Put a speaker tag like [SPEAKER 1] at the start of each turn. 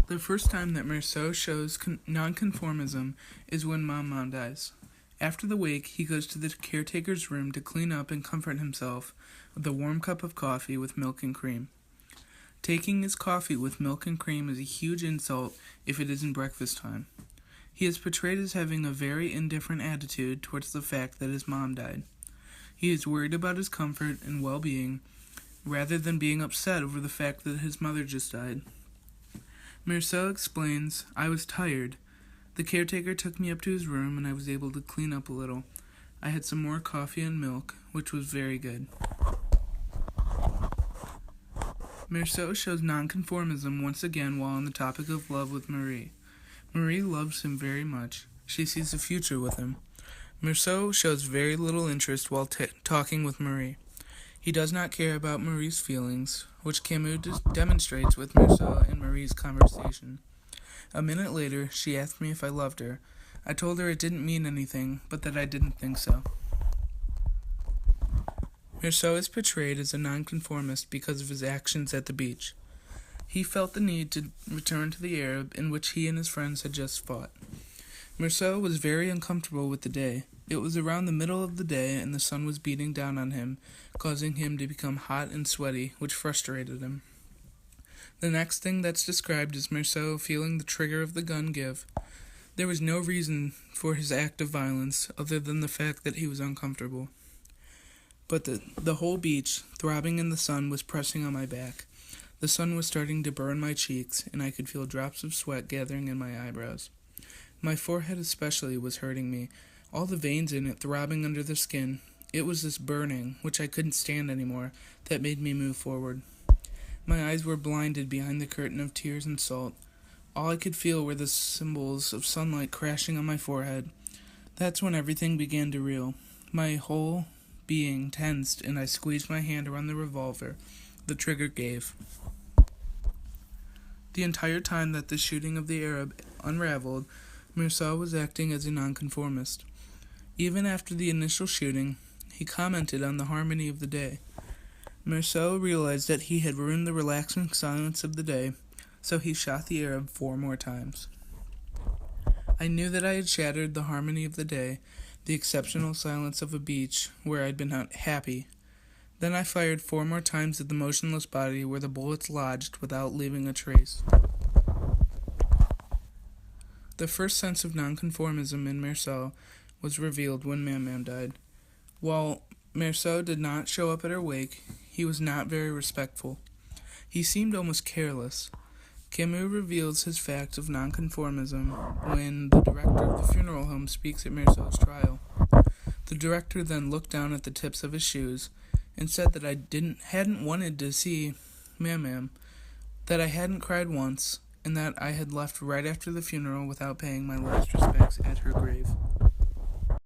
[SPEAKER 1] The first time that Merceau shows nonconformism is when Mom dies. After the wake, he goes to the caretaker's room to clean up and comfort himself with a warm cup of coffee with milk and cream. Taking his coffee with milk and cream is a huge insult if it isn't breakfast time. He is portrayed as having a very indifferent attitude towards the fact that his mom died. He is worried about his comfort and well-being, rather than being upset over the fact that his mother just died. Merceau explains, "I was tired. The caretaker took me up to his room and I was able to clean up a little. I had some more coffee and milk, which was very good." Merceau shows nonconformism once again while on the topic of love with Marie. Marie loves him very much. She sees a future with him. Merceau shows very little interest while talking with Marie. He does not care about Marie's feelings, which Camus demonstrates with Merceau and Marie's conversation. A minute later, she asked me if I loved her. I told her it didn't mean anything, but that I didn't think so. Merceau is portrayed as a nonconformist because of his actions at the beach. He felt the need to return to the Arab in which he and his friends had just fought. Merceau was very uncomfortable with the day. It was around the middle of the day and the sun was beating down on him, causing him to become hot and sweaty, which frustrated him. The next thing that's described is Merceau feeling the trigger of the gun give. There was no reason for his act of violence other than the fact that he was uncomfortable. But the whole beach, throbbing in the sun, was pressing on my back. The sun was starting to burn my cheeks, and I could feel drops of sweat gathering in my eyebrows. My forehead especially was hurting me, all the veins in it throbbing under the skin. It was this burning, which I couldn't stand anymore, that made me move forward. My eyes were blinded behind the curtain of tears and salt. All I could feel were the symbols of sunlight crashing on my forehead. That's when everything began to reel. My whole being tensed, and I squeezed my hand around the revolver. The trigger gave. The entire time that the shooting of the Arab unraveled, Merceau was acting as a nonconformist. Even after the initial shooting, he commented on the harmony of the day. Merceau realized that he had ruined the relaxing silence of the day, so he shot the Arab 4 more times. I knew that I had shattered the harmony of the day, the exceptional silence of a beach where I'd been happy. Then I fired 4 more times at the motionless body where the bullets lodged without leaving a trace. The first sense of nonconformism in Merceau was revealed when Mam died. While Merceau did not show up at her wake, he was not very respectful. He seemed almost careless. Camus reveals his facts of nonconformism when the director of the funeral home speaks at Merceau's trial. The director then looked down at the tips of his shoes and said that I hadn't wanted to see Mam, that I hadn't cried once, and that I had left right after the funeral without paying my last respects at her grave.